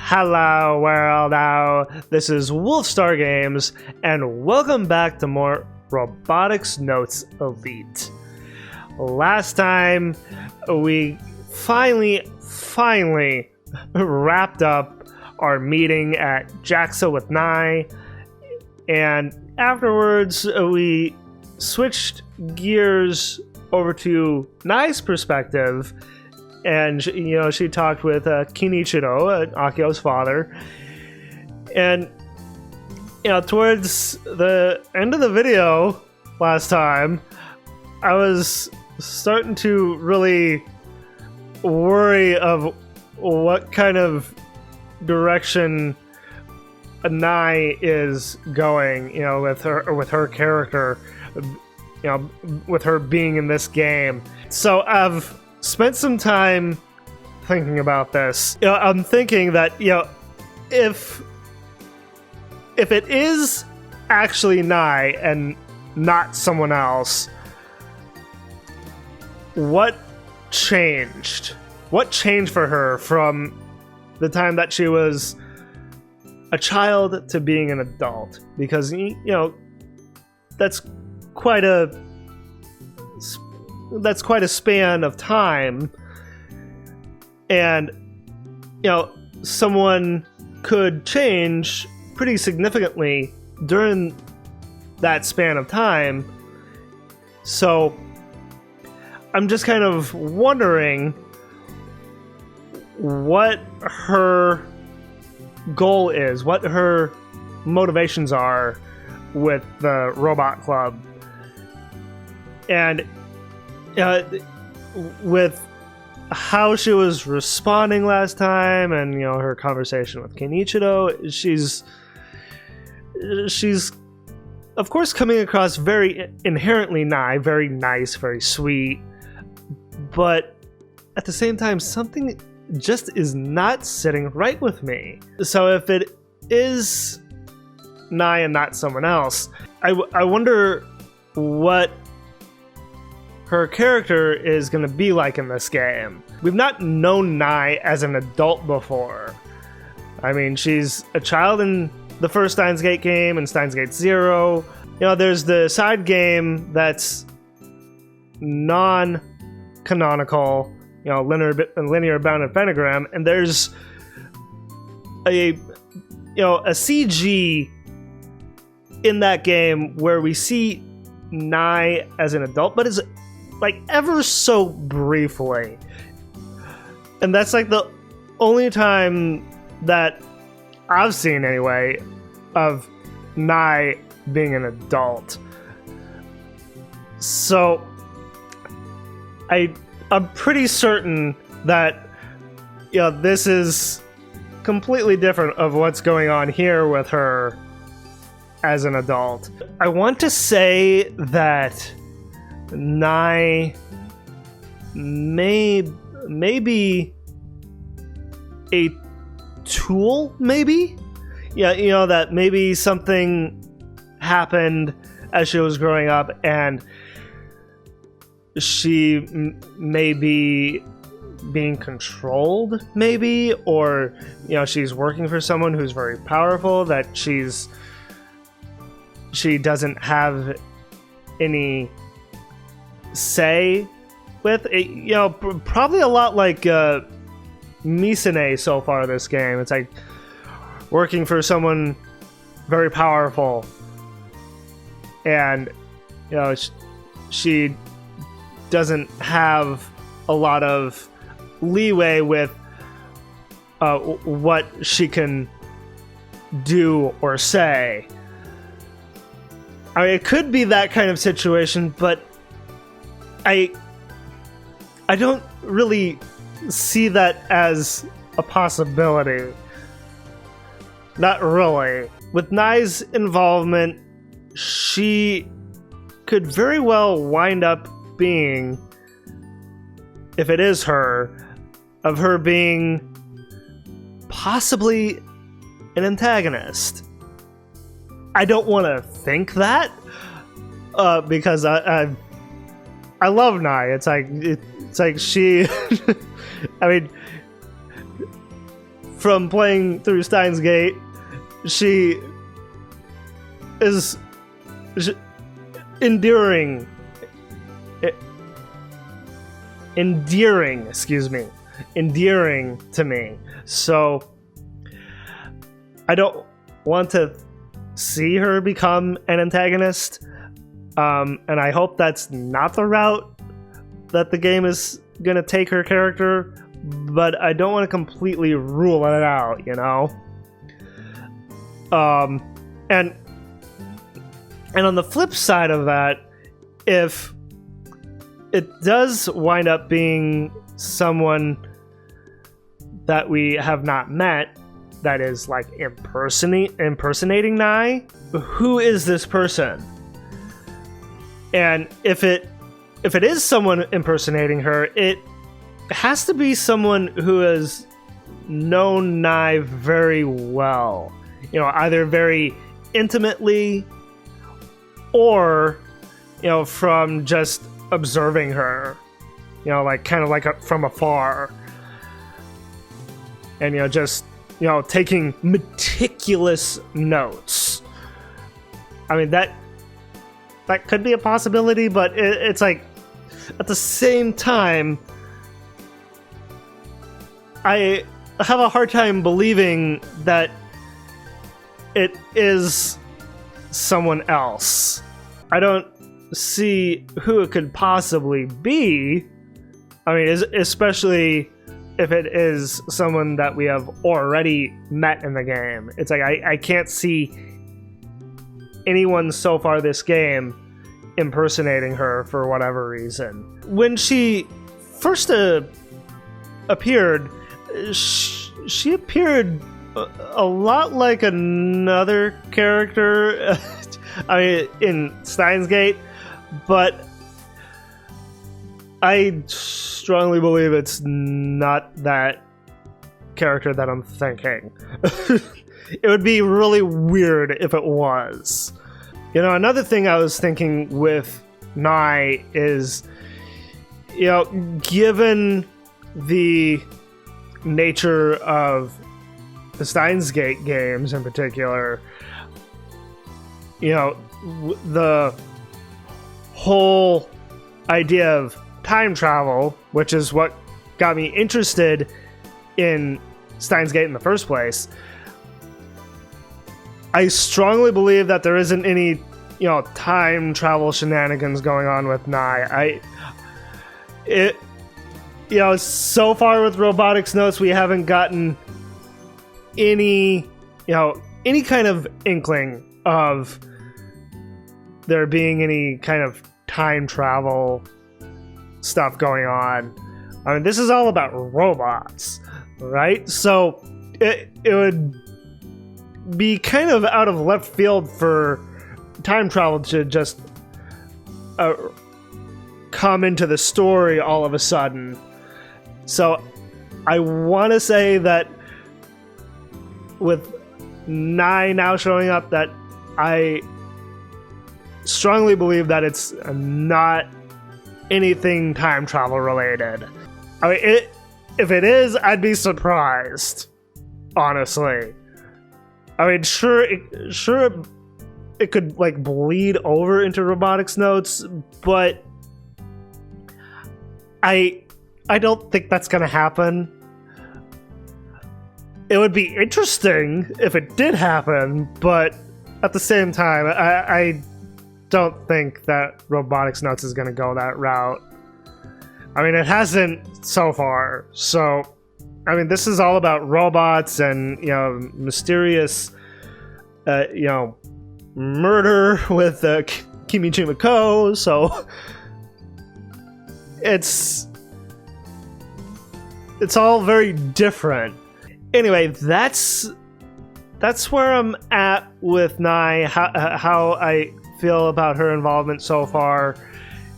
Hello world now, this is Wolfstar Games, and welcome back to more Robotics Notes Elite. Last time, we finally wrapped up our meeting at JAXA with Nai, and afterwards we switched gears over to Nai's perspective. And she talked with Kenichiro, Akio's father, and towards the end of the video last time, I was starting to really worry of what kind of direction Nai is going, with her character, with her being in this game. So I've spent some time thinking about this. I'm thinking that if it is actually Nai and not someone else, what changed? What changed for her from the time that she was a child to being an adult? Because that's quite a span of time, and someone could change pretty significantly during that span of time. So I'm just kind of wondering what her goal is, what her motivations are with the Robot Club. And with how she was responding last time, and her conversation with Kenichiro, she's of course coming across very inherently very nice, very sweet, but at the same time something just is not sitting right with me. So if it is Nai and not someone else, I wonder what her character is going to be like in this game. We've not known Nai as an adult before. I mean, she's a child in the first Steins Gate game and Steins Gate 0. There's the side game that's non-canonical, linear bounded pentagram, and there's a CG in that game where we see Nai as an adult, but it's like ever so briefly, and that's like the only time that I've seen anyway of Nai being an adult. So I'm pretty certain that this is completely different of what's going on here with her as an adult. I want to say that Nai may be a tool, maybe? That maybe something happened as she was growing up, and she may be being controlled, maybe, or she's working for someone who's very powerful that she doesn't have any say with it. Probably a lot like Misane so far this game. It's like working for someone very powerful, and she doesn't have a lot of leeway with what she can do or say. I mean, it could be that kind of situation, but I don't really see that as a possibility. Not really. With Nai's involvement, she could very well wind up being, if it is her, of her being possibly an antagonist. I don't want to think that, because I love Nai. It's like she I mean, from playing through Steins Gate, she is endearing, endearing to me. So I don't want to see her become an antagonist, and I hope that's not the route that the game is gonna take her character, but I don't want to completely rule it out, you know? And on the flip side of that, if it does wind up being someone that we have not met, that is like impersonating Nai, who is this person? And if it is someone impersonating her, it has to be someone who has known Nai very well. You know, either very intimately or, you know, from just observing her. You know, like kind of like from afar. And, you know, just, you know, taking meticulous notes. I mean, that could be a possibility, but it's like, at the same time, I have a hard time believing that it is someone else. I don't see who it could possibly be. I mean, especially if it is someone that we have already met in the game. It's like, I can't see anyone so far this game impersonating her for whatever reason. When she first appeared, she appeared a lot like another character I mean, in Steins Gate, but I strongly believe it's not that character that I'm thinking. It would be really weird if it was. You know, another thing I was thinking with Nai is, you know, given the nature of the Steins Gate games in particular, you know, the whole idea of time travel, which is what got me interested in Steins Gate in the first place, I strongly believe that there isn't any, you know, time travel shenanigans going on with Nai. You know, so far with Robotics Notes, we haven't gotten any, you know, any kind of inkling of there being any kind of time travel stuff going on. I mean, this is all about robots, right? So it would be kind of out of left field for time travel to just come into the story all of a sudden. So I want to say that with Nai now showing up, that I strongly believe that it's not anything time travel related. I mean, if it is, I'd be surprised, honestly. I mean, sure, it could like bleed over into Robotics Notes, but I don't think that's gonna happen. It would be interesting if it did happen, but at the same time, I don't think that Robotics Notes is gonna go that route. I mean, it hasn't so far, so I mean, this is all about robots and, you know, mysterious, you know, murder with Kimichi Mako, so it's all very different. Anyway, that's where I'm at with Nai, how I feel about her involvement so far.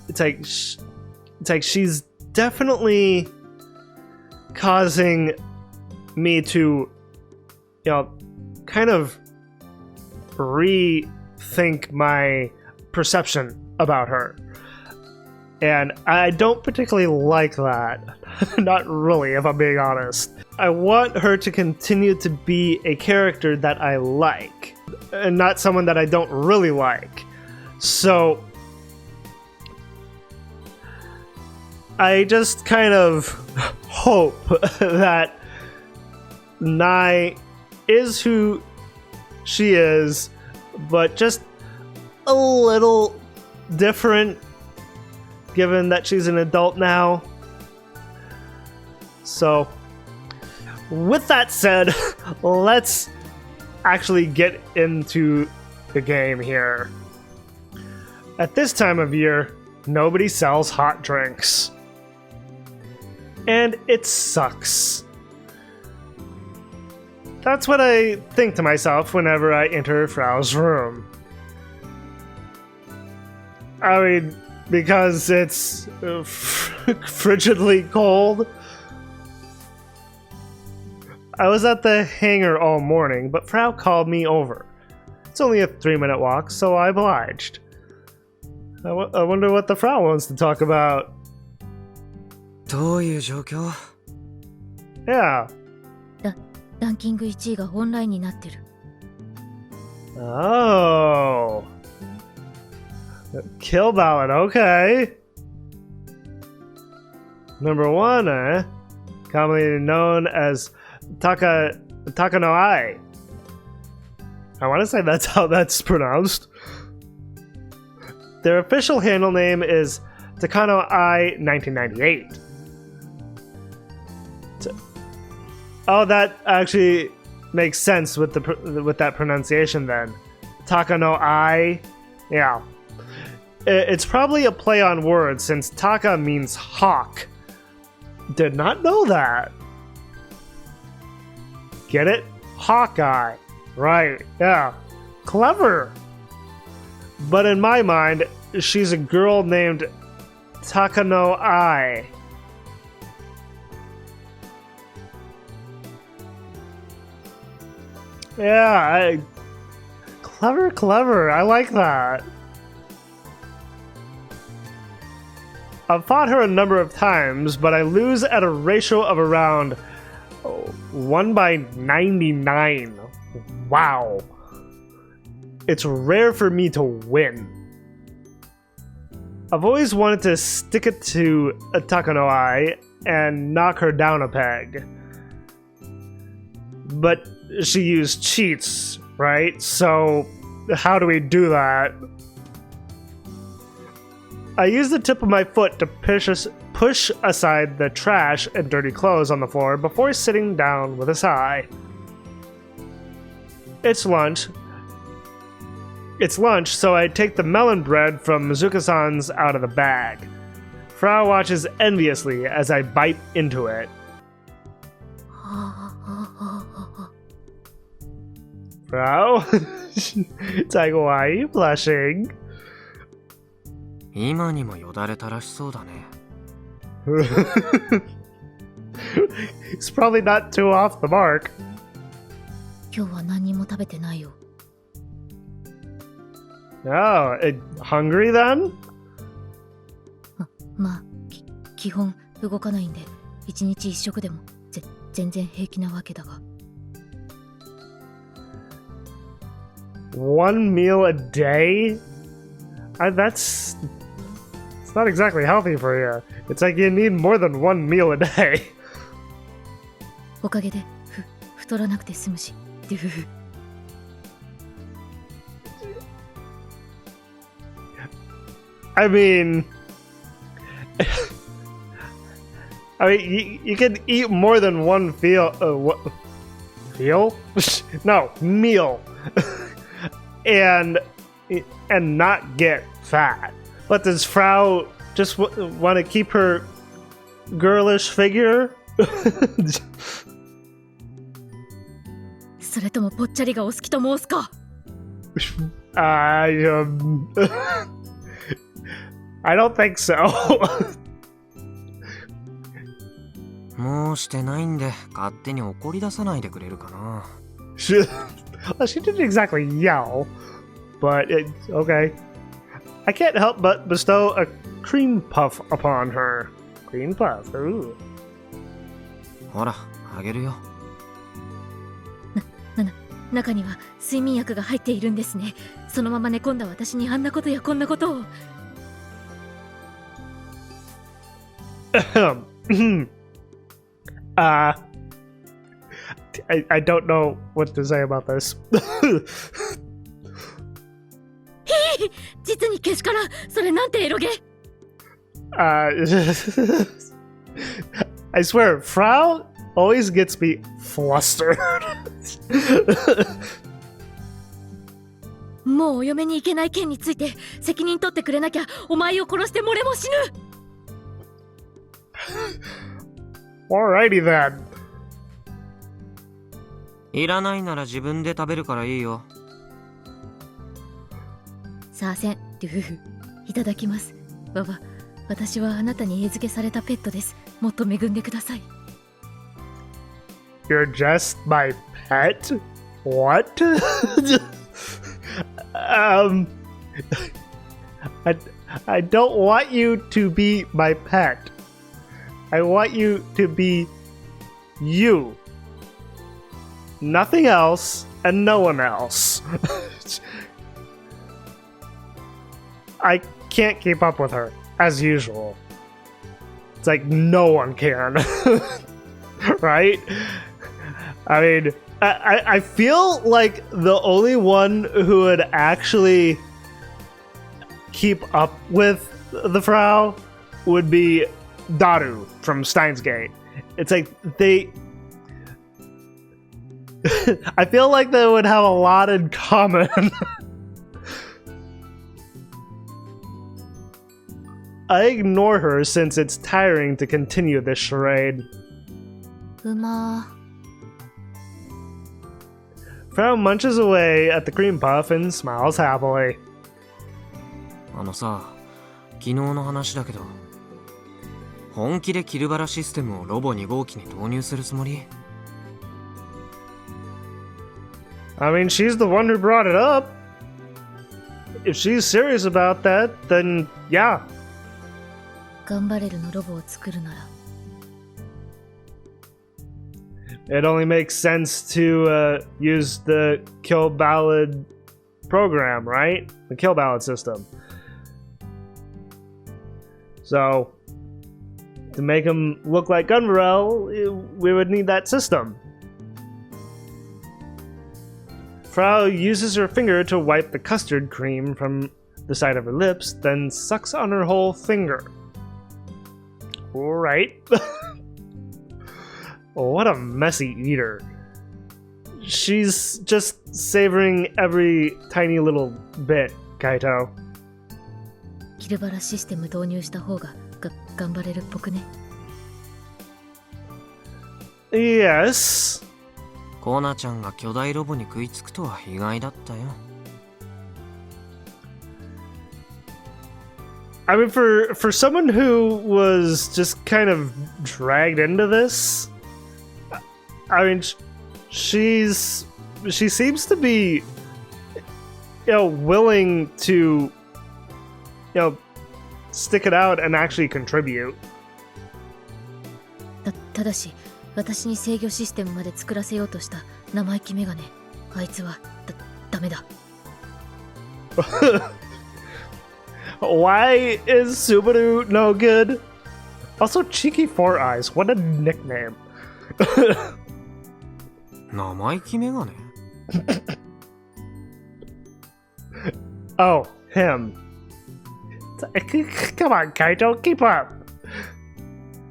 It's like she's definitely causing me to, you know, kind of rethink my perception about her. And I don't particularly like that. Not really, if I'm being honest. I want her to continue to be a character that I like, and not someone that I don't really like. So I just kind of hope that Nai is who she is, but just a little different, given that she's an adult now. So, with that said, let's actually get into the game here. At this time of year, nobody sells hot drinks. And it sucks. That's what I think to myself whenever I enter Frau's room. I mean, because it's frigidly cold. I was at the hangar all morning, but Frau called me over. It's only a 3-minute walk, so I obliged. I wonder what the Frau wants to talk about. どういう状況? Yeah. ランキング1位がオンラインになってる。Oh. Kill ballot, okay. Number 1, commonly known as Taka no Ai. I want to say that's how that's pronounced. Their official handle name is Takano Ai 1998. Oh, that actually makes sense with that pronunciation then. Takano Ai. Yeah. It's probably a play on words since Taka means hawk. Did not know that. Get it? Hawkeye. Right, yeah. Clever. But in my mind, she's a girl named Takano Ai. Yeah, clever. I like that. I've fought her a number of times, but I lose at a ratio of around 1/99. Wow. It's rare for me to win. I've always wanted to stick it to Takano Ai and knock her down a peg. But she used cheats, right? So how do we do that? I use the tip of my foot to push aside the trash and dirty clothes on the floor before sitting down with a sigh. It's lunch, so I take the melon bread from Mizuka-san's out of the bag. Frau watches enviously as I bite into it. Frau? Taigo, why are you blushing? 今にもよだれたらしそうだね。It's probably not too off the mark. 今日は何も食べてないよ。Oh, hungry then? まあ、基本動かないんで、1日1食でも全然平気なわけだが。One meal a day? It's not exactly healthy for you. It's like you need more than one meal a day. おかげで太らなくて済むし。I mean, you can eat more than one meal, and not get fat. But does Frau just want to keep her girlish figure? それともぽっちゃりがお好きと申すか? I don't think so. もうしてないんで勝手に怒り出さないでくれるかな。She didn't exactly yell, but okay. I can't help but bestow a cream puff upon her. Cream puff, ooh. ほら、あげるよ。中には睡眠薬が入っているんですね。そのまま寝込んだ私にあんなことやこんなことを。I don't know what to say about this. 実にけしからん。それなんてエロゲ。I swear, Frau always gets me flustered. もうお嫁に行けない件について責任取ってくれなきゃお前を殺して漏れも死ぬ。Alrighty then. いらないなら自分で食べるからいいよ。さあせん、ルフフ。いただきます。ババ、私はあなたに餌付けされたペットです。もっと恵んでください。You're just my pet? What? I don't want you to be my pet. I want you to be you. Nothing else and no one else. I can't keep up with her, as usual. It's like no one can. Right? I mean, I feel like the only one who would actually keep up with the Frau would be Daru from Steins Gate. It's like they... I feel like they would have a lot in common. I ignore her since it's tiring to continue this charade. うま Frau munches away at the cream puff and smiles happily. あのさ、昨日の話だけど、本気でキルバラシステムをロボ2号機に導入するつもり？ I mean, she's the one who brought it up. If she's serious about that, then yeah. ガンバレルのロボを作るなら It only makes sense to use the kill ballad program, right? The kill ballad system. So, to make him look like Gunvarrel, we would need that system. Frau uses her finger to wipe the custard cream from the side of her lips, then sucks on her whole finger. Alright. What a messy eater. She's just savoring every tiny little bit, Kaito. キルバラシステム導入した方が頑張れるっぽくね。 Yes. コナちゃんが巨大ロボに食いつくとは意外だったよ。I mean, for someone who was just kind of dragged into this, I mean, she seems to be, willing to, stick it out and actually contribute. ただし私に制御システムまで作らせようとした生意気メガネ、あいつはダメだ。Why is Subaru no good? Also, Cheeky Four Eyes, what a nickname. 生意気メガネ？ Oh, him. Come on, Kaito, keep up.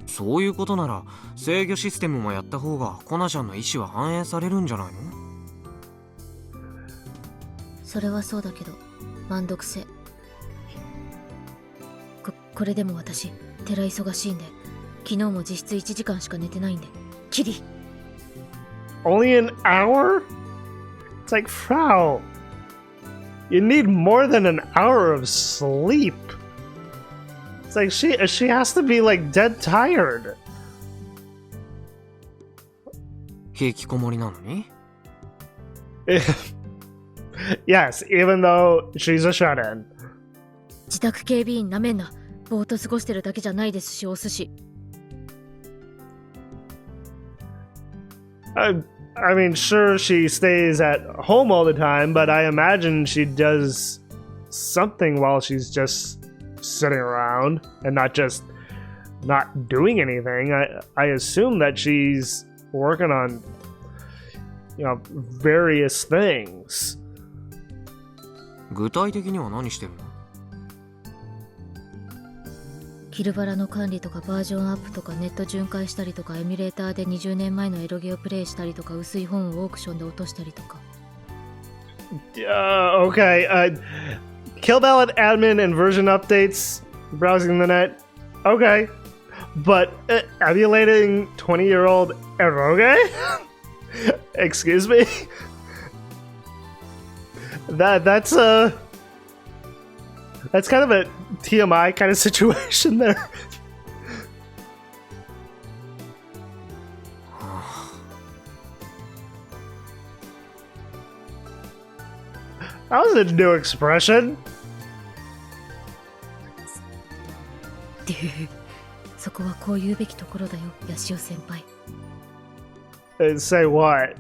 そういうことなら制御システムもやった方がコナちゃんの意思は反映されるんじゃないの？それはそうだけど満足せ。これでも私寺忙しいんで昨日も実質1時間しか寝てないんでキリ。 Only an hour? It's like, Frau, you need more than an hour of sleep. It's like she has to be like dead tired. 引きこもりなのに？ Yes, even though she's a shut-in. 自宅警備員なめんな。ぼーっと過ごしてるだけじゃないですし、お寿司。I mean, sure, she stays at home all the time, but I imagine she does something while she's just sitting around and not just not doing anything. I assume that she's working on, various things. 具体的には何してるの？キルバラの管理とかバージョンアップとかネット巡回したりとかエミュレーターで20年前のエロゲをプレイしたりとか薄い本をオークションで落としたりとか。Okay. Kill Ballad admin and version updates, browsing the net. Okay. But emulating 20-year-old eroge? Excuse me? That's kind of a TMI kind of situation there. That was a new expression. そこはこう言うべきところだよ、ヤシオ先輩。Say what?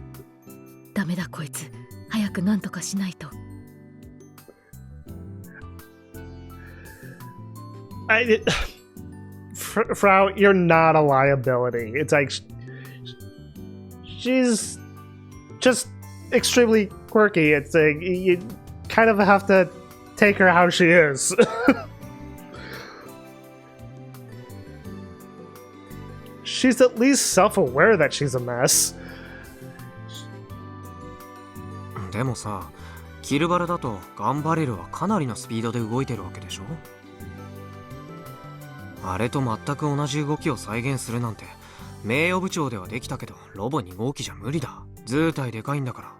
ダメだこいつ、早くなんとかしないと。Frau, you're not a liability. It's like she's just extremely quirky. It's like you kind of have to take her how she is. She's at least self-aware that she's a mess. でもさ、キルバルだとガンバレルはかなりのスピードで動いてるわけでしょ？あれと全く同じ動きを再現するなんて名誉部長ではできたけどロボ2号機じゃ無理だ。図体でかいんだから。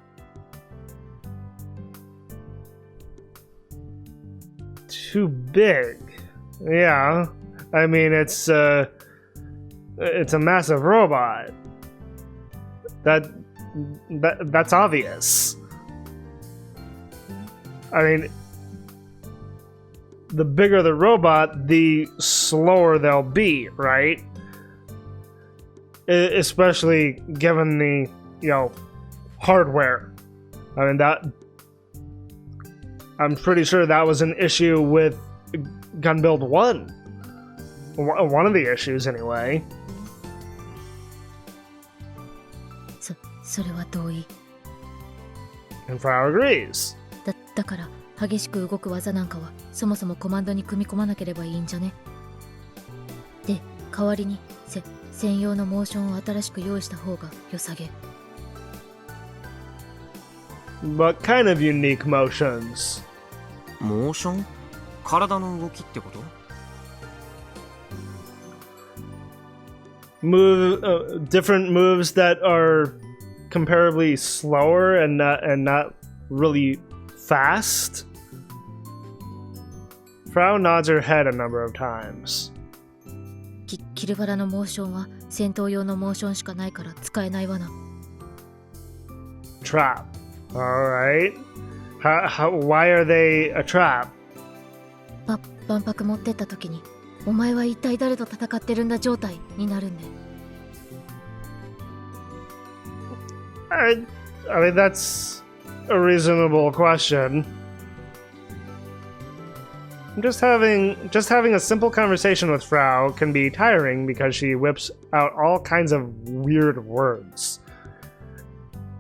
Too big. Yeah. I mean, it's a massive robot. That's obvious. I mean, the bigger the robot, the slower they'll be, right? Especially given the, hardware. I mean, I'm pretty sure that was an issue with Gunbuild 1. One of the issues, anyway. それは同意。 And Frau agrees. だから激しく動く技なんかはそもそもコマンドに組み込まなければいいんじゃね。で、代わりに専用のモーションを新しく用意した方が良さげ。What kind of unique motions? モーション？体の動きってこと？Different moves that are comparably slower and not really fast? Frau nods her head a number of times. キルバラのモーションは戦闘用のモーションしかないから使えないわな。Trap. Alright. Why are they a trap? 万博持ってった時にお前は一体誰と戦ってるんだ状態になるんで。I mean, that's a reasonable question. Just having a simple conversation with Frau can be tiring because she whips out all kinds of weird words.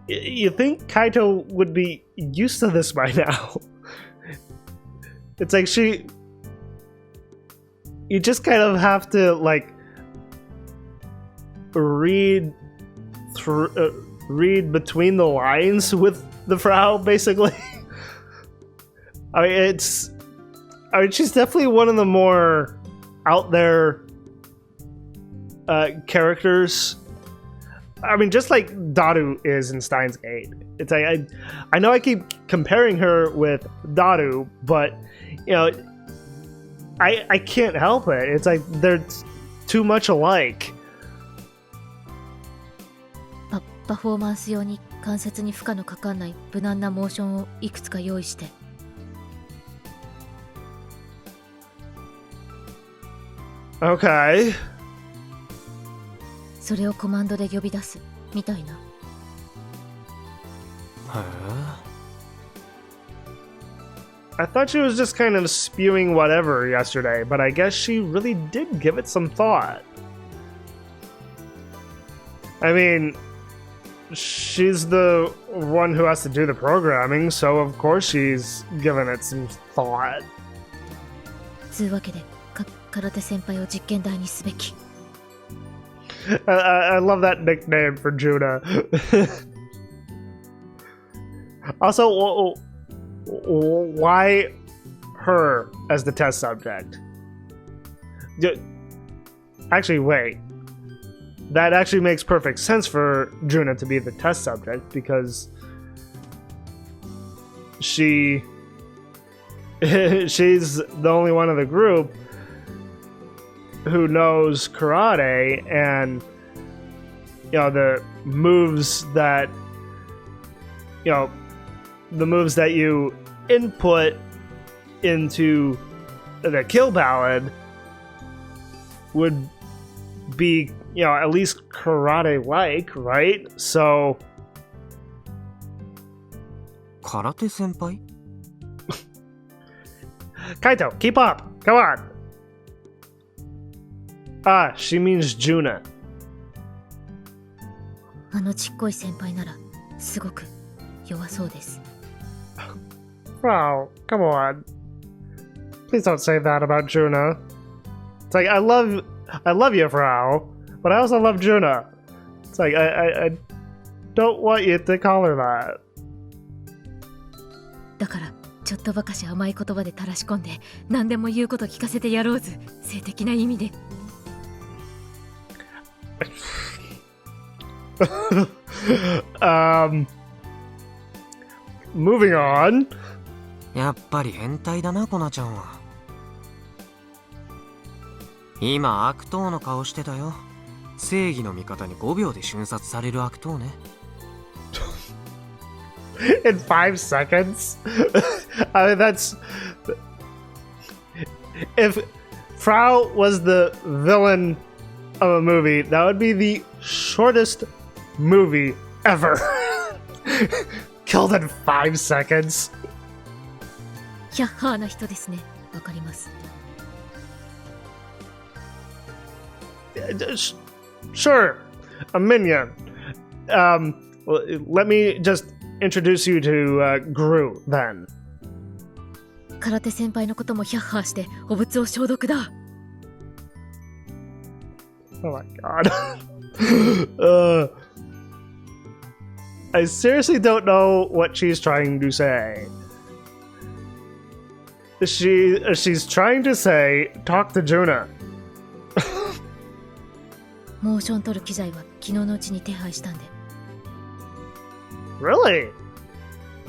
You think Kaito would be used to this by now? It's like you just kind of have to read between the lines with the Frau, basically. I mean, she's definitely one of the more out there characters. I mean, just like Daru is in Steins Gate. It's like I know I keep comparing her with Daru, but I can't help it. It's like they're too much alike. パフォーマンス用に関節に負荷のかかんない無難なモーションをいくつか用意して。Okay. それをコマンドで呼び出すみたいな。へえ。 I thought she was just kind of spewing whatever yesterday, but I guess she really did give it some thought. I mean, she's the one who has to do the programming, so of course she's given it some thought. つうわけで、空手先輩を実験台にすべき。I love that nickname for Juna. Also, why her as the test subject? Actually, wait. That actually makes perfect sense for Juna to be the test subject because she's the only one of the group who knows karate and the moves that the moves that you input into the kill ballad would be at least karate like, right? So 空手先輩？ Kaito, keep up. Come on. Ah, she means Juna. あのちっこい先輩ならすごく弱そうです。 Wow, come on. Please don't say that about Juna. It's like I love you, Frau, but I also love Juna. It's like I don't want you to call her that. だからちょっとばかし甘い言葉で垂らし込んで何でも言うこと聞かせてやろうず、性的な意味で。Moving on. やっぱり変態だな、コナちゃんは。今悪党の顔してたよ。正義の味方に5秒で瞬殺される悪党ね。In 5 seconds? I mean, that's... If Frau was the villain of a movie, that would be the shortest movie ever. Killed in 5 seconds. ヒャッハーな人ですね。わかります。Sure, a minion. Let me just introduce you to Gru then. 空手先輩のこともヒャッハーして汚物を消毒だ。 Oh my god. I seriously don't know what she's trying to say. She's trying to say, talk to Juna. モーション撮る機材は昨日のうちに手配したんで。 Really?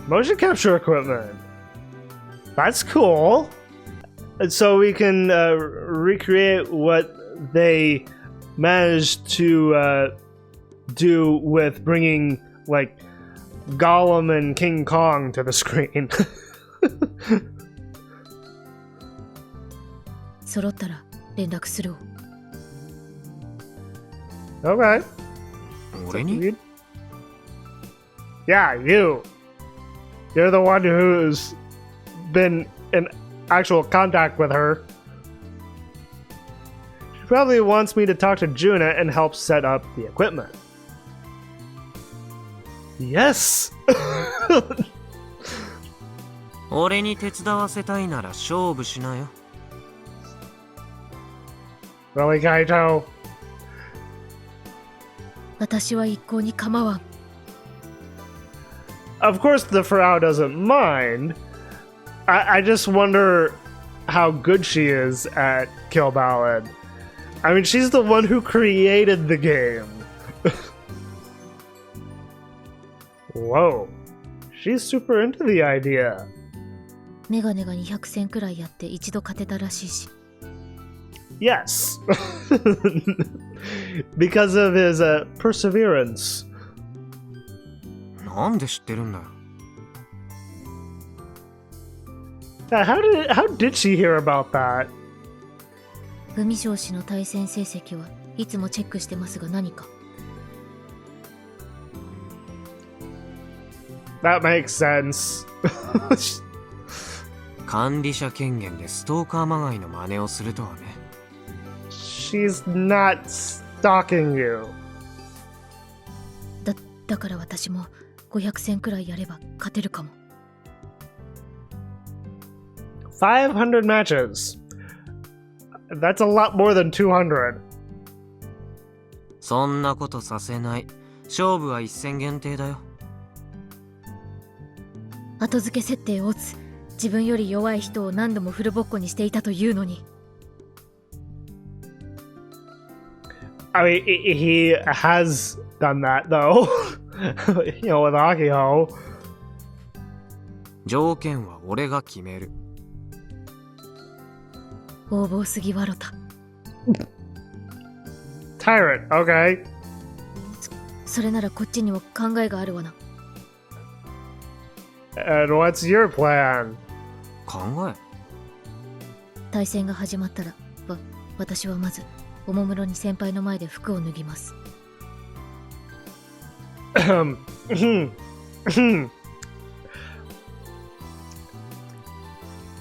Motion capture equipment. That's cool. And so we can recreate what they managed to do with bringing, like, Gollum and King Kong to the screen. 揃ったら連絡するを。 Okay. 俺に？ Yeah, you. You're the one who's been in actual contact with her. She probably wants me to talk to Juna and help set up the equipment. Yes! 俺に手伝わせたいなら勝負しなよ。 Really, Kaito? 私は一向に構わん。 Of course, the Frau doesn't mind. I just wonder how good she is at Kill Ballad. I mean, she's the one who created the game. Whoa. She's super into the idea. メガネが200戦くらいやって一度勝てたらしいし。 Yes. Because of his perseverance. なんで知ってるんだよ。 How did she hear about that? 海将氏の対戦成績はいつもチェックしてますが何か。That makes sense. 管理者権限でストーカーまがいの真似をするとはね。She's not stalking you. だから私も500戦くらいやれば勝てるかも。500 matches. That's a lot more than 200. そんなことさせない。勝負は一戦限定だよ。後付け設定を打つ。自分より弱い人を何度もフルボッコにしていたというのに。I mean, he has done that though. You know, with Akiho. 条件は俺が決める。横暴すぎわろた。Tyrant, okay. それならこっちにも考えがあるわな。And what's your plan? 考え？対戦が始まったら、私はまずおもむろに先輩の前で服を脱ぎます。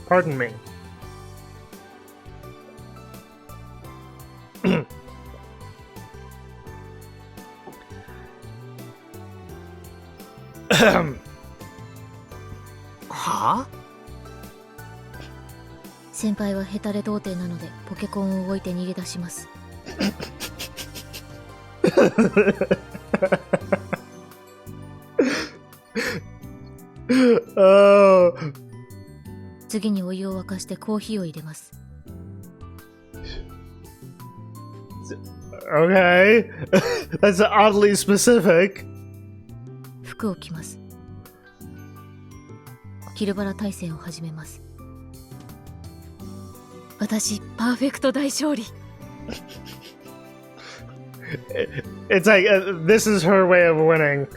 Pardon me. Ahem. はぁ？先輩はヘタレ童貞なのでポケコンを置いて逃げ出します。次にお湯を沸かしてコーヒーを入れます。Okay. That's oddly specific. 服を着ます。キルバラ対戦を始めます。私パーフェクト大勝利。It's like this is her way of winning.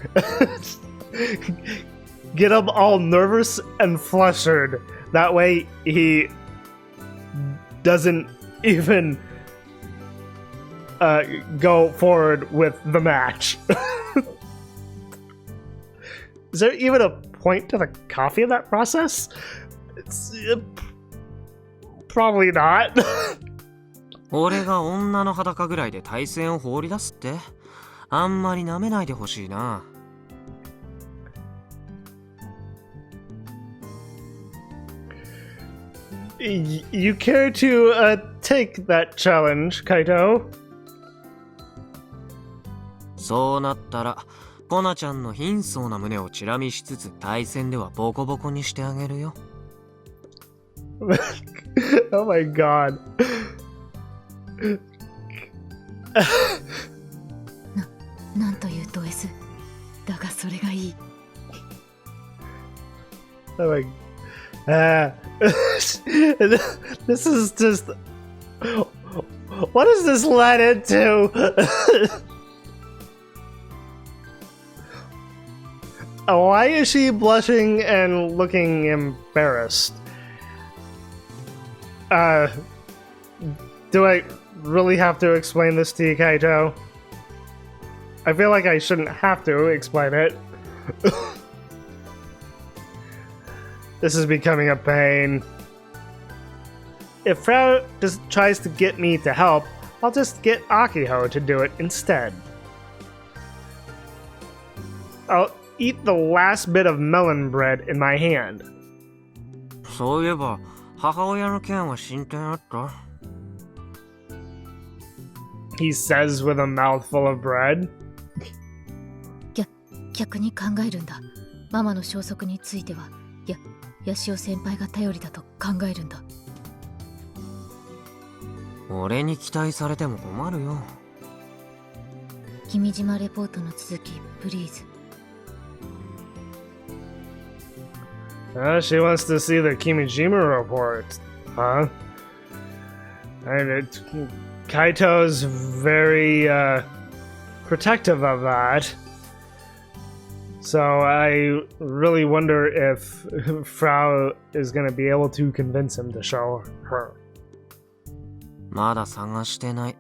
Get him all nervous and flustered. That way he doesn't even go forward with the match. Is there even a point to the coffee in that process? It's probably not. 俺が女の裸ぐらいで対戦を放り出すって？あんまり舐めないでほしいな。You care to take that challenge, Kaito? そうなったらコナちゃんの貧相な胸をチラ見しつつ対戦ではボコボコにしてあげるよ。Oh my god. なんというド S。だがそれがいい。Oh my This is just what does this lead into? Why is she blushing and looking embarrassed? Do I really have to explain this to you, Kaito? I feel like I shouldn't have to explain it. This is becoming a pain. If Frau just tries to get me to help, I'll just get Akiho to do it instead. I'll eat the last bit of melon bread in my hand. そういえば母親の件は進展あった？ He says with a mouthful of bread. 逆に考えるんだ。ママの消息については、ヤシオ先輩が頼りだと考えるんだ。俺に期待されても困るよ。君島レポートの続き、プリーズ。She wants to see the Kimijima report, huh? And Kaito's very protective of that. So I really wonder if Frau is going to be able to convince him to show her. まだ探してない。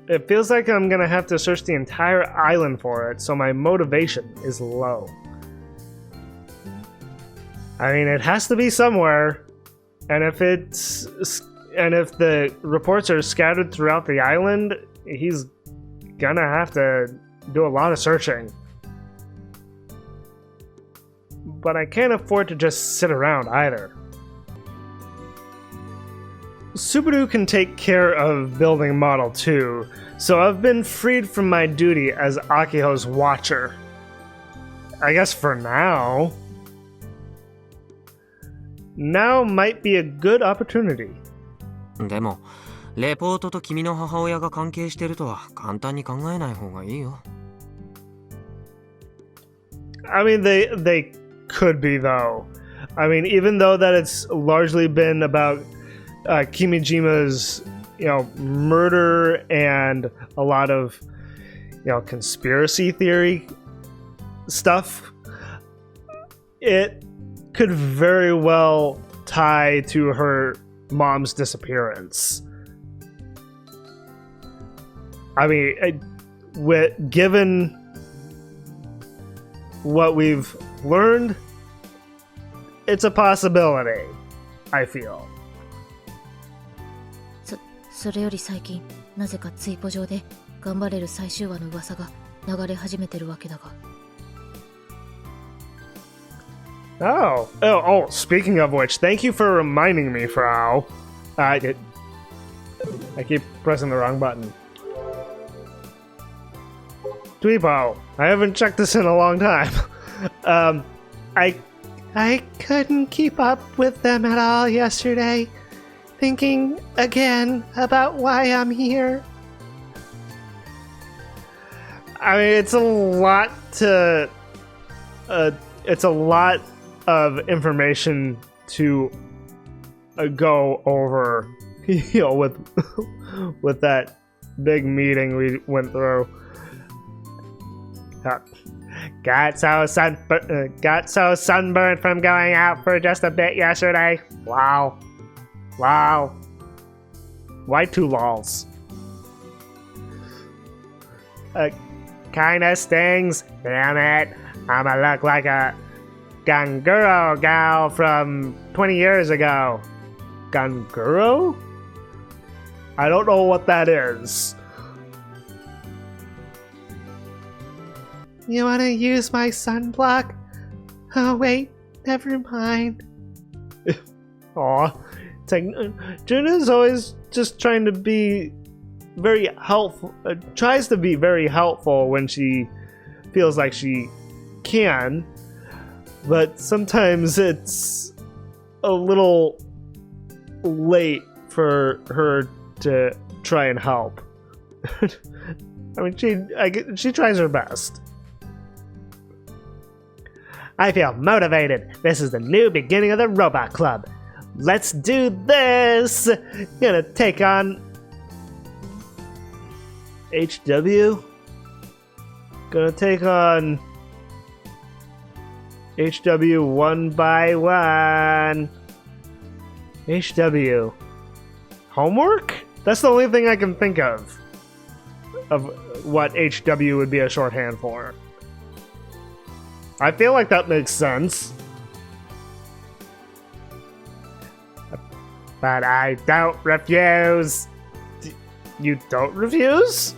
It feels like I'm gonna have to search the entire island for it, so my motivation is low. I mean, it has to be somewhere, and if the reports are scattered throughout the island, he's gonna have to do a lot of searching. But I can't afford to just sit around either. Subaru can take care of building Model 2, so I've been freed from my duty as Akiho's watcher. I guess for now. Now might be a good opportunity. でも、レポートと君の母親が関係してるとは簡単に考えない方がいいよ。I mean, they could be, though. I mean, even though that it's largely been about Kimijima's, murder and a lot of, conspiracy theory stuff, it could very well tie to her mom's disappearance. I mean, given what we've learned, it's a possibility, I feel. それより最近、なぜかツイポ上で頑張れる最終話の噂が流れ始めてるわけだが。Oh, speaking of which, thank you for reminding me, Frau. I keep pressing the wrong button. Dweebo, I haven't checked this in a long time. I couldn't keep up with them at all yesterday, thinking again about why I'm here. I mean, it's a lot of information to go over, with that big meeting we went through. Got so sunburned from going out for just a bit yesterday. Wow. Why two lols? Kinda stings. Damn it. I'ma look like a Ganguro gal from 20 years ago. Ganguro? I don't know what that is. You wanna use my sunblock? Oh wait, never mind. Aw. It's like, Juna's always just trying to be very helpful, tries to be very helpful when she feels like she can, but sometimes it's a little late for her to try and help. I mean, she tries her best. I feel motivated. This is the new beginning of the Robot Club. Let's do this! Gonna take on HW. Gonna take on HW one by one. HW. Homework? That's the only thing I can think of what HW would be a shorthand for. I feel like that makes sense. But I don't refuse. You don't refuse?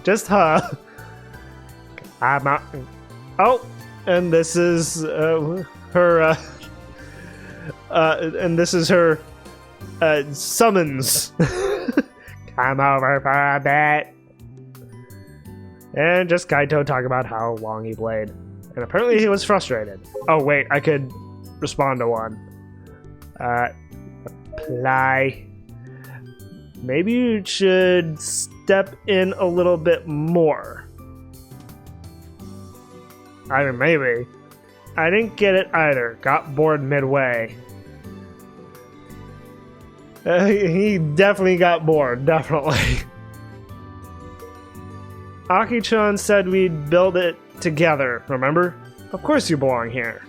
Just huh. I'm not. Oh, and this is her. And this is her summons. Come over for a bit. And just Kaito talk about how long he played. And apparently he was frustrated. Oh wait, I could respond to one. Apply. Maybe you should step in a little bit more. I mean, maybe. I didn't get it either. Got bored midway. He definitely got bored, definitely. Aki-chan said we'd build it together, remember? Of course you belong here.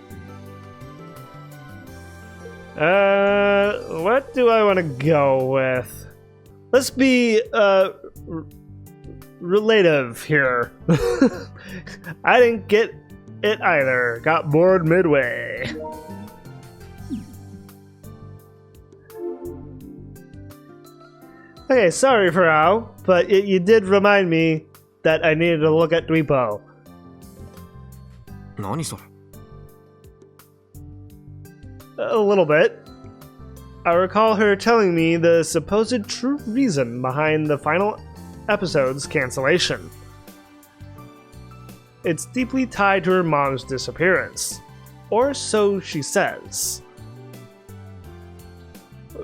What do I want to go with? Let's be, relative here. I didn't get it either. Got bored midway. Okay, sorry, Farao, but you did remind me that I needed to look at Dweepo. 何それ A little bit. I recall her telling me the supposed true reason behind the final episode's cancellation. It's deeply tied to her mom's disappearance. Or so she says.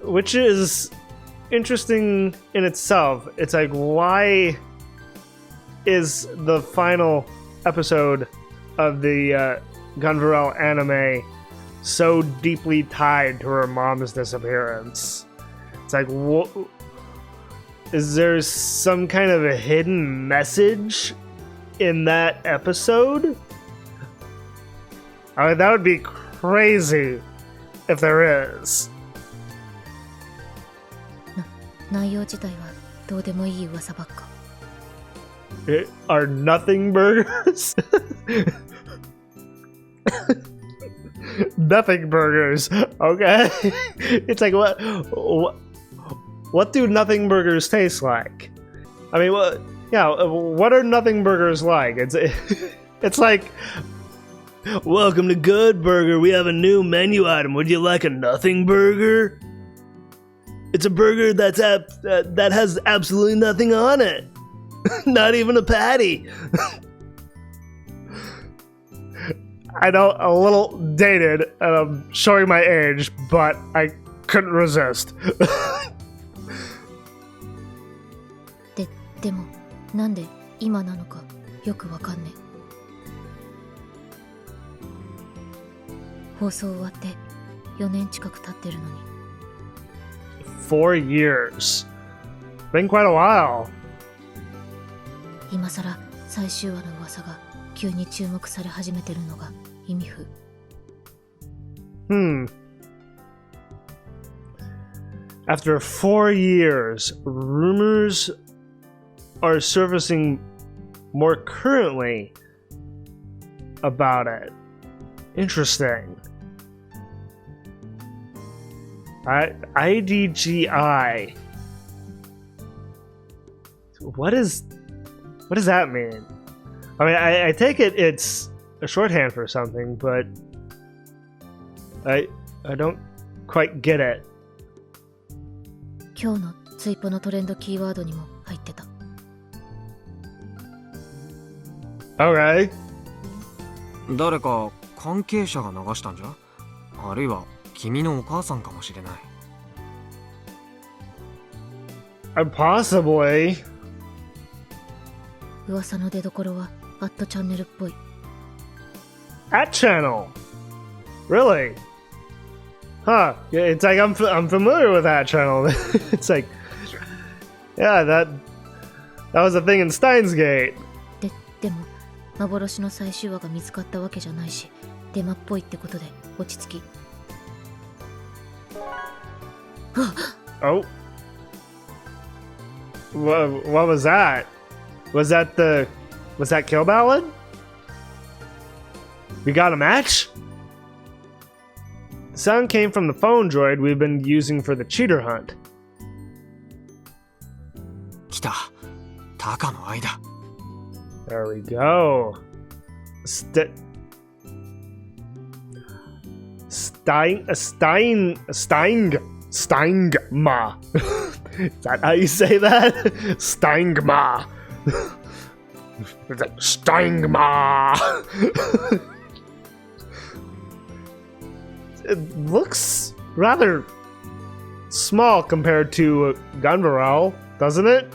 Which is interesting in itself. It's like, why is the final episode of the Gunvarrel anime so deeply tied to her mom's disappearance? It's like, is there some kind of a hidden message in that episode? I mean, that would be crazy if there is. 内容自体はどうでもいい噂ばっか。Are nothing burgers? Nothing burgers. Okay. It's like, what do nothing burgers taste like? I mean, what are nothing burgers like? It's like, welcome to Good Burger. We have a new menu item. Would you like a nothing burger? It's a burger that has absolutely nothing on it. Not even a patty. I know, a little dated, and I'm showing my age, but I couldn't resist. でもなんで今なのかよくわかんねえ。放送終わって4年近く経ってるのに。4 years. Been quite a while. 今さら最終話の噂が急に注目され始めてるのが意味不。After 4 years, rumors are surfacing more currently about it. Interesting. IDGI. What does that mean? I mean, I take it it's a shorthand for something, but I don't quite get it. 今日のツイポのトレンドキーワードにも入ってた。Okay. 誰か関係者が流したんじゃ？あるいは君のお母さんかもしれない。Possibly. 噂の出所はアットチャンネルっぽい。At channel. Really? Huh. Yeah, it's like I'm familiar with that channel. It's like, yeah, that was a thing in Steins Gate. でも幻の最終話が見つかったわけじゃないし、デマっぽいってことで落ち着き。Oh. What was that? Was that Kill Ballad? We got a match? The sound came from the phone droid we've been using for the cheater hunt. 来た。タカの愛だ。There we go. Steingma. Is that how you say that? Steingma. It's like Steingma. It looks rather small compared to Gunvarrel, doesn't it?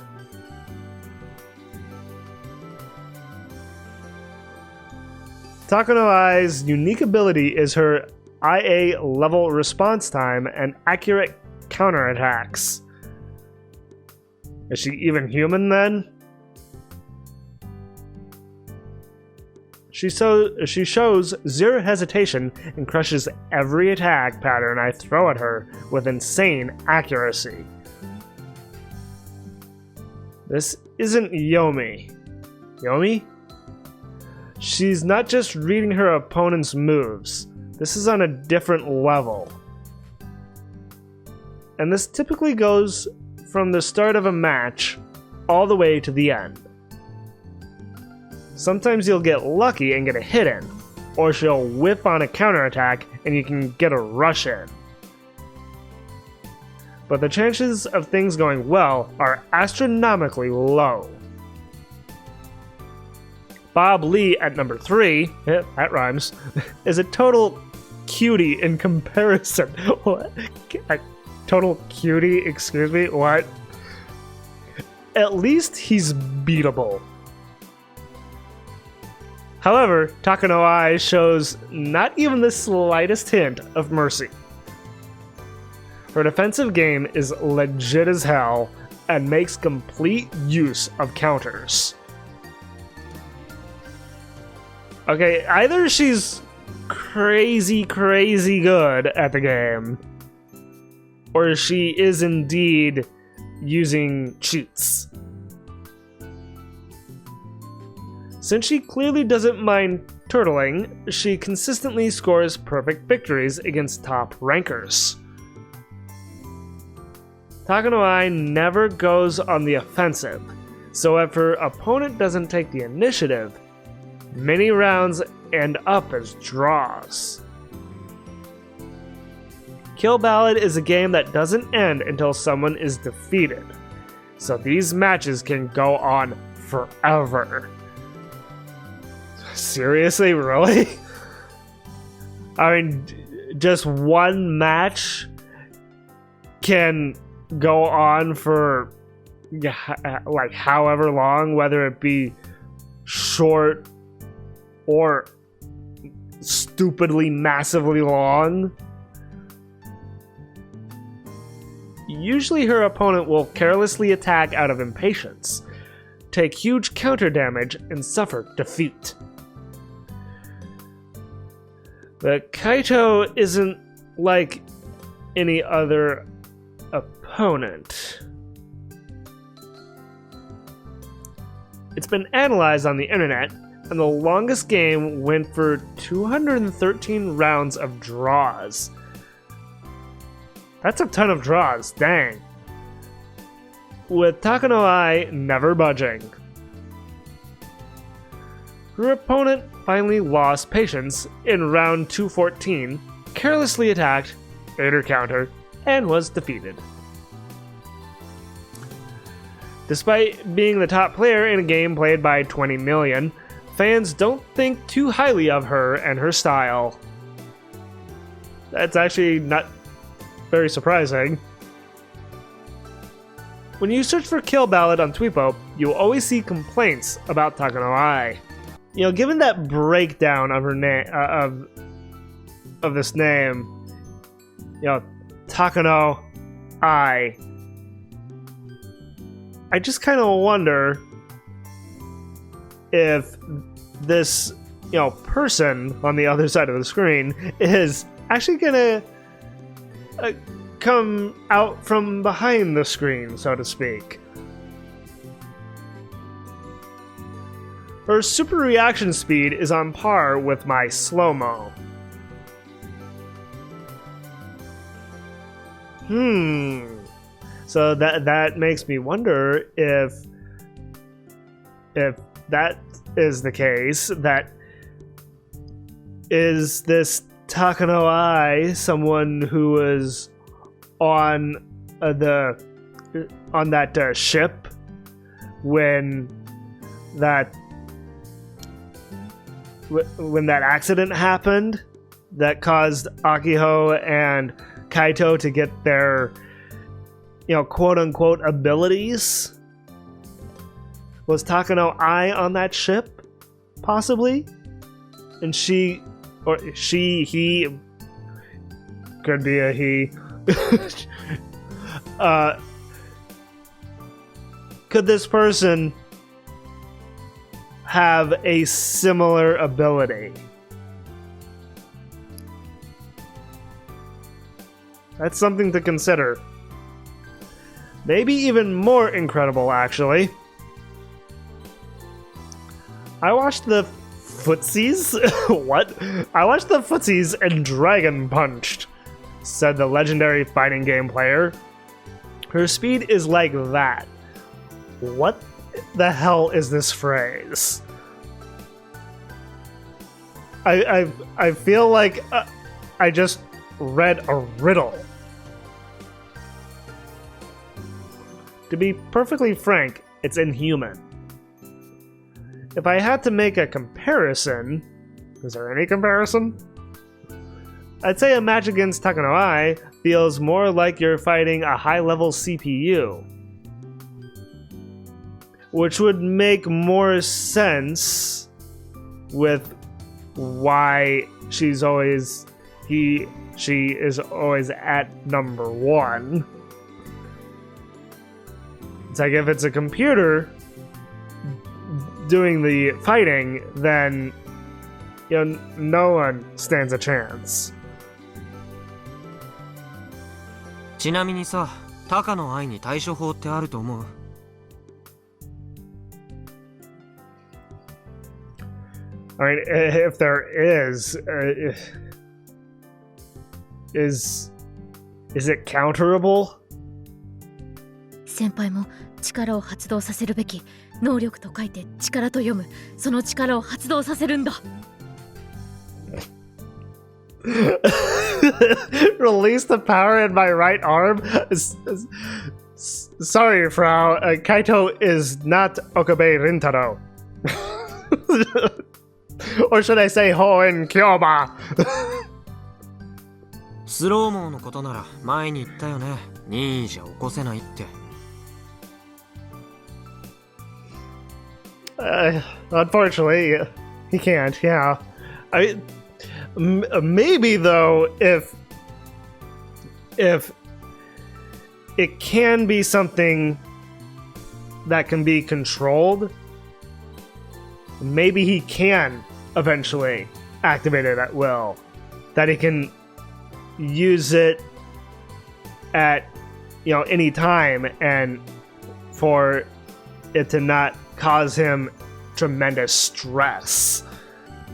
Takano Ai's unique ability is her IA level response time and accurate counterattacks. Is she even human then? She shows zero hesitation and crushes every attack pattern I throw at her with insane accuracy. This isn't Yomi. Yomi? She's not just reading her opponent's moves. This is on a different level. And this typically goes from the start of a match all the way to the end. Sometimes you'll get lucky and get a hit in, or she'll whip on a counterattack and you can get a rush in. But the chances of things going well are astronomically low. Bob Lee at number 3, that rhymes, is a total cutie in comparison. What? A total cutie? Excuse me? What? At least he's beatable. However, Takano Ai shows not even the slightest hint of mercy. Her defensive game is legit as hell and makes complete use of counters. Okay, either she's crazy good at the game, or she is indeed using cheats. Since she clearly doesn't mind turtling, she consistently scores perfect victories against top rankers. Takano Ai never goes on the offensive, so if her opponent doesn't take the initiative, many rounds end up as draws. Kill Ballad is a game that doesn't end until someone is defeated, so these matches can go on forever. Seriously, really? I mean, just one match can go on for like however long, whether it be short or stupidly massively long. Usually her opponent will carelessly attack out of impatience, take huge counter damage, and suffer defeat. But Kaito isn't like any other opponent. It's been analyzed on the internet, and the longest game went for 213 rounds of draws. That's a ton of draws, dang. With Takano Ai never budging. Her opponent finally lost patience in round 214, carelessly attacked, ate her counter, and was defeated. Despite being the top player in a game played by 20 million, fans don't think too highly of her and her style. That's actually not very surprising. When you search for Kill Ballad on Tweepo, you'll always see complaints about Takano Ai. You know, given that breakdown of her name, of this name, you know, Takano Ai, I just kind of wonder if this, you know, person on the other side of the screen is actually gonna come out from behind the screen, so to speak. Her super reaction speed is on par with my slow-mo. So that makes me wonder if that is the case, that is this Takano Ai someone who was on that ship when that accident happened that caused Akiho and Kaito to get their, you know, quote-unquote abilities? Was Takano Ai on that ship? Possibly? And he, could be a he. Could this person have a similar ability. That's something to consider. Maybe even more incredible, actually. I watched the footsies? What? I watched the footsies and Dragon Punched, said the legendary fighting game player. Her speed is like that. What the hell is this phrase? I feel like I just read a riddle. To be perfectly frank, it's inhuman. If I had to make a comparison, is there any comparison? I'd say a match against Takanoi feels more like you're fighting a high-level CPU. Which would make more sense with why she is always at number 1. It's like if it's a computer doing the fighting, then no one stands a chance. ちなみにさ、タカの愛に対処法ってあると思う？ I mean, if there is it counterable? 先輩も力を発動させるべき。能力と書いて力と読む。その力を発動させるんだ。Release the power in my right arm? Sorry, Frau. Kaito is not Okabe Rintaro. Or should I say Hoen Kyoba? スローモーのことなら前に言ったよね。任意じゃ起こせないって。Unfortunately, he can't. Yeah, maybe though, if it can be something that can be controlled, maybe he can eventually activate it at will. That he can use it at any time, and for it to not cause him tremendous stress.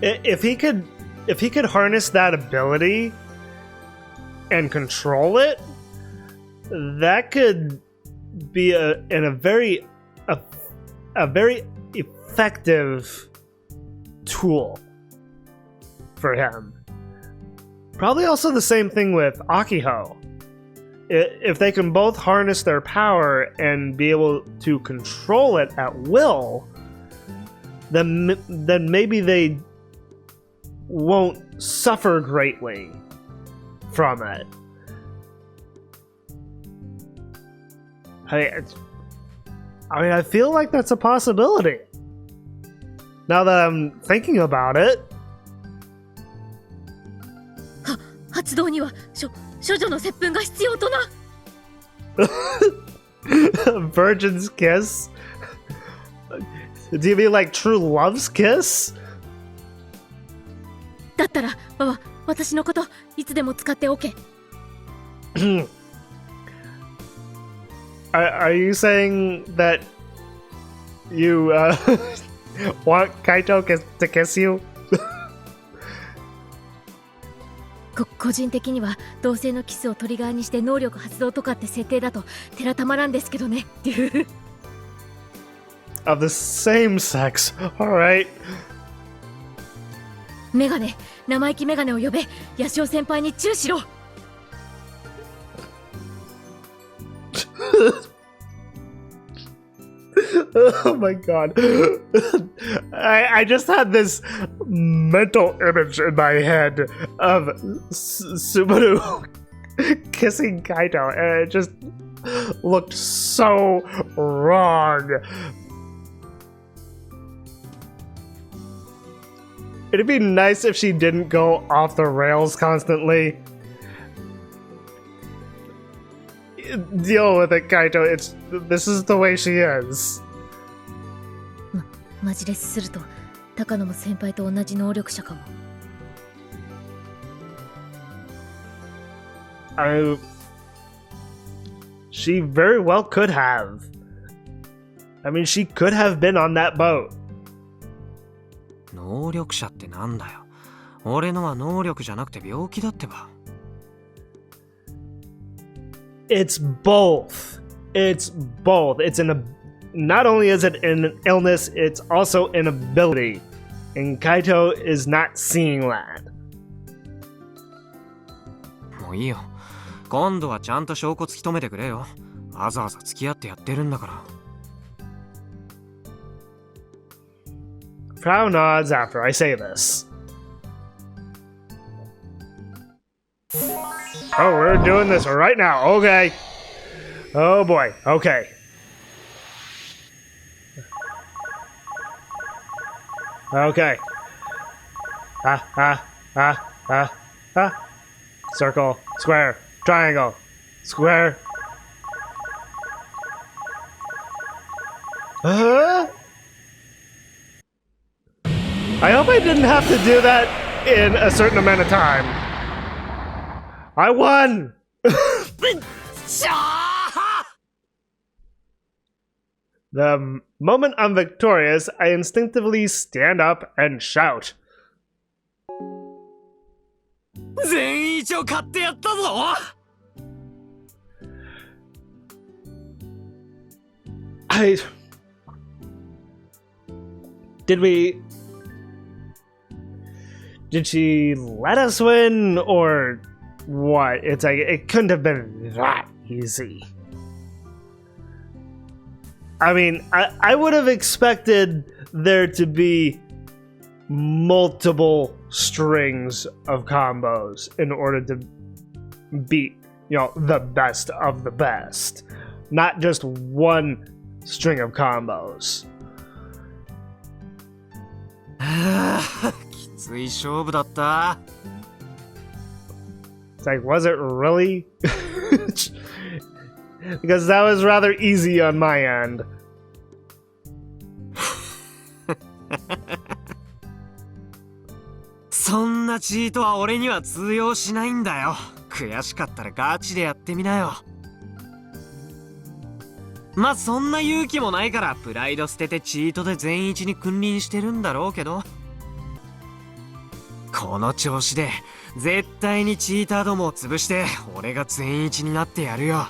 If he could harness that ability and control it, that could be a very effective tool for him. Probably also the same thing with Akiho. If they can both harness their power and be able to control it at will, then maybe they won't suffer greatly from it. I feel like that's a possibility. Now that I'm thinking about it. 発動には処女の接吻が必要とな。Virgin's kiss? Do you mean like true love's kiss? だったら私のこといつでも使っておけ。Are you saying that you want Kaito to kiss you? 個人的には同性のキスをトリガーにして能力発動とかって設定だと寺たまらんですけどね。Of the same sex, alright. メガネ、生意気メガネを呼べ。ヤシオ先輩にチューしろ。Oh my god. I just had this mental image in my head of Subaru kissing Kaito, and it just looked so wrong. It'd be nice if she didn't go off the rails constantly. Deal with it, Kaito. This is the way she is. マジレスすると高野も先輩と同じ能力者かも。She very well could have. I mean, she could have been on that boat. 能力者ってなんだよ。俺のは能力じゃなくて病気だってば。It's both. It's both. It's not only is it an illness, it's also an ability. And Kaito is not seeing that. もういいよ。今度はちゃんと証拠突き止めてくれよ。わざわざ付き合ってやってるんだから。Frau nods after I say this. Oh, we're doing this right now. Okay. Oh boy. Okay. Okay. Circle, square, triangle, square. I hope I didn't have to do that in a certain amount of time. I won! The moment I'm victorious, I instinctively stand up and shout. 全員一を買ってやったぞ。Did she let us win, or what? It's like, it couldn't have been that easy. I mean, I would have expected there to be multiple strings of combos in order to beat, the best of the best. Not just one string of combos. きつい勝負だった。It's like, was it really? Because that was rather easy on my end. そんなチートは俺には通用しないんだよ。悔しかったらガチでやってみなよ。まあそんな勇気もないからプライド捨ててチートで全一に君臨してるんだろうけど、この調子で絶対にチーターどもを潰して俺が全一になってやるよ。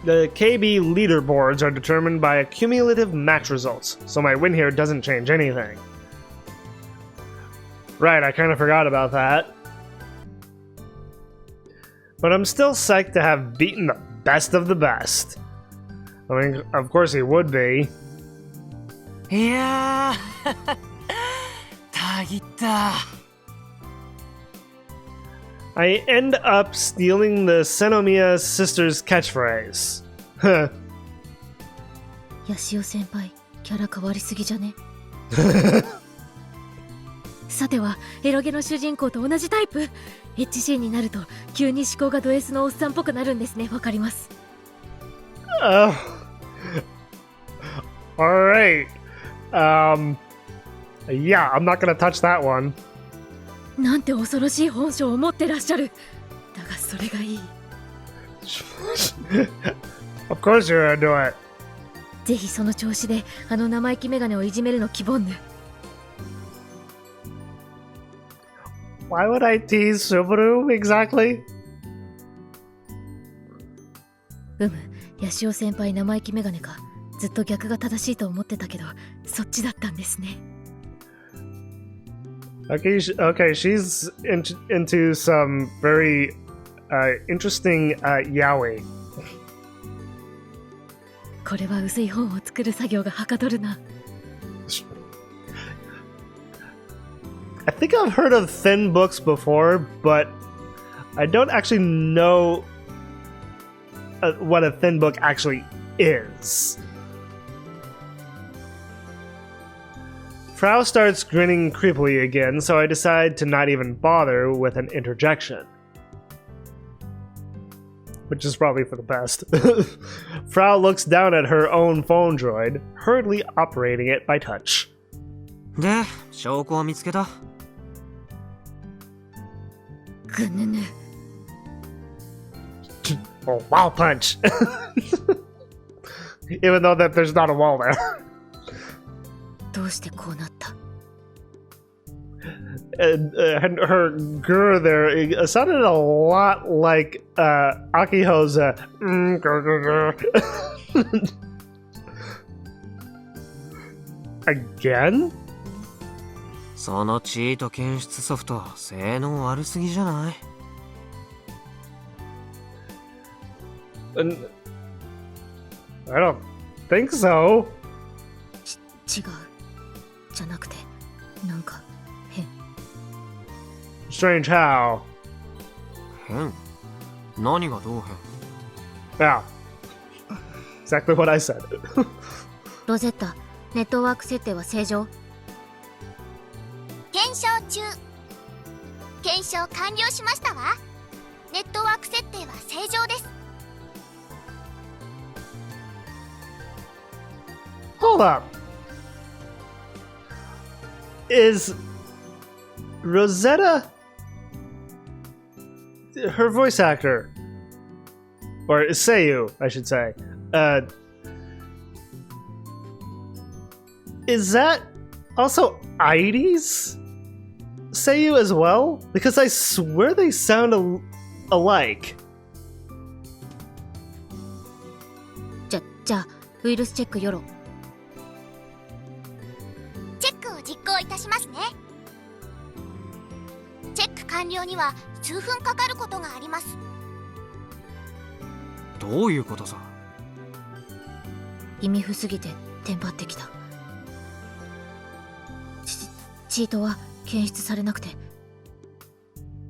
The KB leaderboards are determined by cumulative match results, so my win here doesn't change anything. Right, I kind of forgot about that. But I'm still psyched to have beaten the best of the best. I mean, of course he would be. いやー、たぎった。I end up stealing the Senomiya sisters' catchphrase. ヤシオ先輩、キャラ変わりすぎじゃね？さては、エロゲの主人公と同じタイプ。エッチシーンになると急に思考がド S のおっさんっぽくなるんですね。わかります。Alright. Yeah, I'm not gonna touch that one. なんて恐ろしい本性を持ってらっしゃる。だがそれがいい。Of course you're gonna do it. ぜひその調子であの生意気メガネをいじめるの希望ぬ。Why would I tease Subaru exactly? ヤシオ先輩生意気メガネか。ずっと逆が正しいと思ってたけど、そっちだったんですね。Okay, she's into some very interesting yaoi. これは薄い本を作る作業がはかどるな。I think I've heard of thin books before, but I don't actually know what a thin book actually is. Frau starts grinning creepily again, so I decide to not even bother with an interjection. which is probably for the best. Frau looks down at her own phone droid, hurriedly operating it by touch. で、証拠を見つけた。ぐぬぬ。Oh, wall punch! Even though that there's not a wall there. どうしてこうなった？ And her grr there it sounded a lot like Akiho's Again? そのチート検出ソフト、性能悪すぎじゃない？ I don't think so. 違う。じゃなくて、なんか変。Strange how? 変？何がどう変？ Yeah. Exactly what I said. ロゼッタ、ネットワーク設定は正常？検証中。検証完了しましたわ。ネットワーク設定は正常です。Hold up. Is Rosetta her voice actor? Or Seiyu, I should say. Is that also Aidi's Seiyu as well? Because I swear they sound alike. じゃあ、ウイルスチェックよろ。チェックを実行いたしますね。チェック完了には数分かかることがあります。どういうことさ？意味不すぎてテンパってきた。チートは検出されなくて、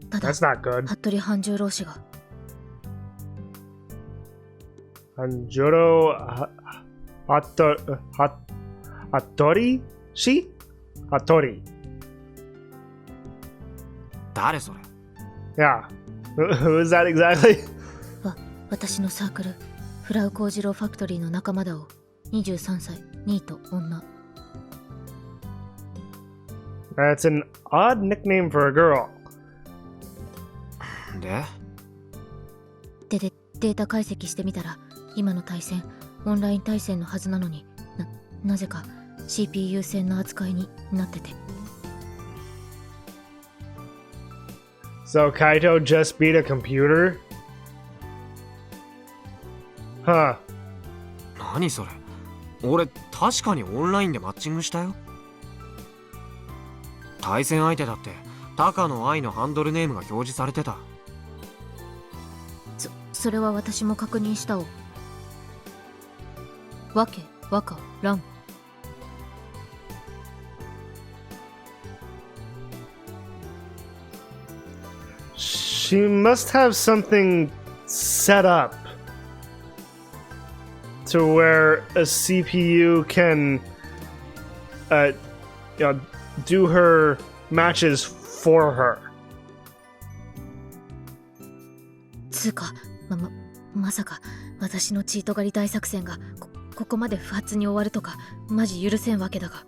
ただ That's not good. 服部半十郎氏が Hanjuro Hattori? She? Hattori. 誰それ？ Yeah. Who is that exactly? 私のサークルフラウ幸次郎ファクトリーの仲間だを23歳ニート女。 That's an odd nickname for a girl. で？データ解析してみたら今の対戦オンライン対戦のはずなのになぜか CPU 戦の扱いになってて。 So Kaito just beat a computer? Huh. 何それ？俺確かにオンラインでマッチングしたよ。対戦相手だって高野愛のハンドルネームが表示されてた。それは私も確認したお。わけわからん。She must have something set up to where a CPU can do her matches for her. つうかまさか私のチート狩り大作戦がここまで不発に終わるとかマジ許せんわけだが。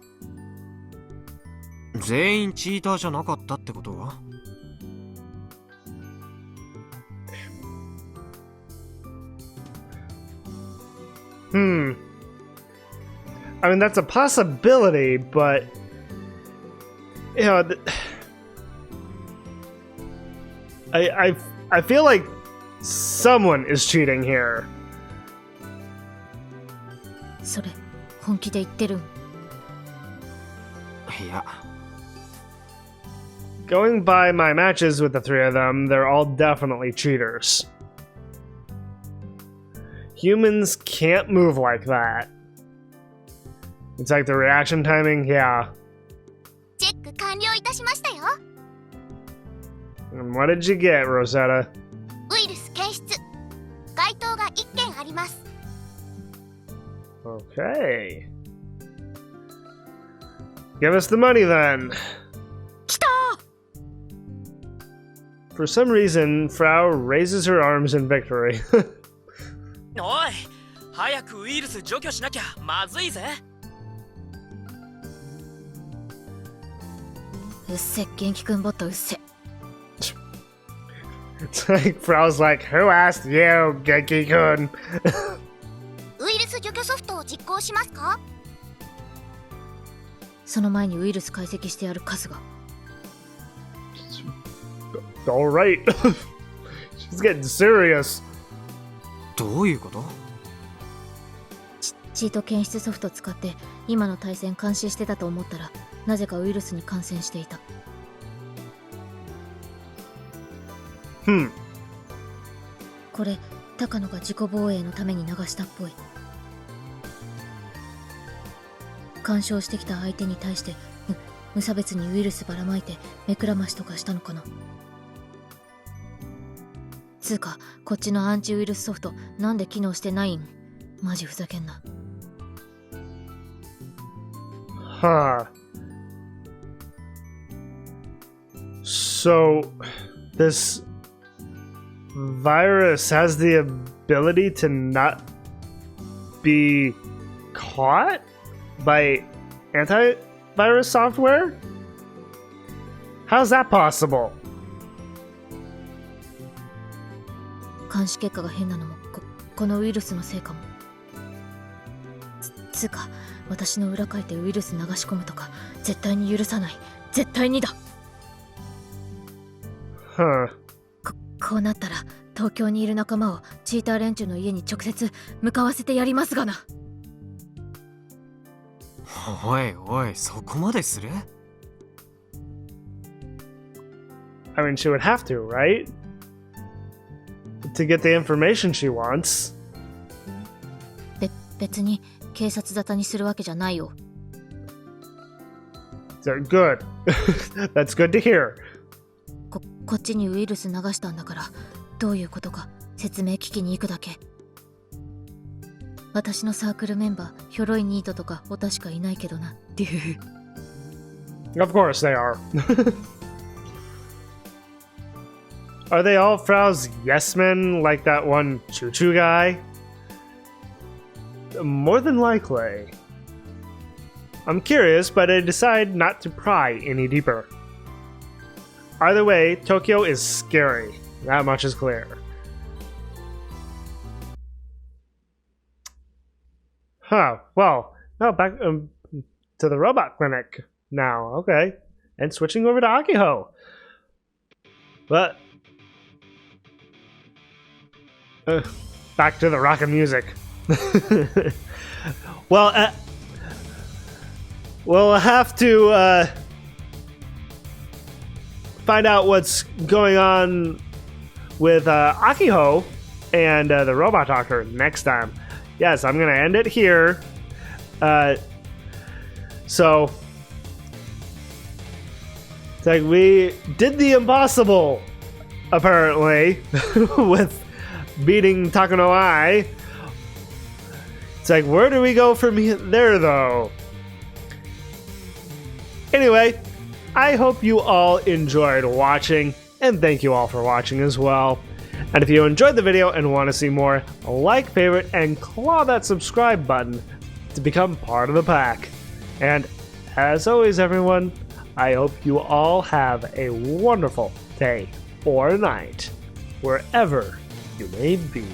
全員チーターじゃなかったってことは？ I mean, that's a possibility, but you know, I feel like someone is cheating here. それ本気で言ってるん？いや。 Going by my matches with the three of them, they're all definitely cheaters. Humans can't move like that. It's like the reaction timing, yeah. チェック完了いたしましたよ。 And what did you get, Rosetta? ウイルス検出。該当が1件あります。 Okay. Give us the money then. 来た For some reason, Frau raises her arms in victory. おい、早くウイルス除去しなきゃまずいぜ。うっせ、元気くんボットうっせ。It's like Frau's like, who asked you, Genki-kun? ウイルス除去ソフトを実行しますか？その前にウイルス解析してやる数が。Alright. She's getting serious. どういうこと？チート検出ソフト使って今の対戦監視してたと思ったら、なぜかウイルスに感染していた。これ高野が自己防衛のために流したっぽい。干渉してきた相手に対して無差別にウイルスばらまいて目くらましとかしたのかな。つうかこっちのアンチウイルスソフトなんで機能してないん？マジふざけんな。Huh. So, this virus has the ability to not be caught by antivirus software? How's that possible? 監視結果が変なのもこのウイルスのせいかも。つうか私の裏書いてウイルス流し込むとか絶対に許さない。絶対にだ。Huh. こうなったら東京にいる仲間をチーター連中の家に直接向かわせてやりますがな。おいおい、そこまでする？ I mean, she would have to, right? To get the information she wants. 別に警察沙汰にするわけじゃないよ。So, good. That's good to hear. こっちにウイルス流したんだからどういうことか説明聞きに行くだけ。私のサークルメンバーひょろいニートとかオタしかいないけどなっていう。Of course they are. Are they all Frau's yes men like that one choo-choo guy? More than likely. I'm curious, but I decide not to pry any deeper. Either way, Tokyo is scary. That much is clear. Huh, well, now back to the robot clinic now, okay. And switching over to Akiho. But back to the rock and music. Well, we'll have to find out what's going on with Akiho and the robot doctor next time. Yes, I'm gonna end it here. So it's like we did the impossible, apparently, with beating Takano Ai. It's like, where do we go from there, though? Anyway, I hope you all enjoyed watching, and thank you all for watching as well. And if you enjoyed the video and want to see more, like, favorite, and claw that subscribe button to become part of the pack. And as always, everyone, I hope you all have a wonderful day or night, wherever you may be.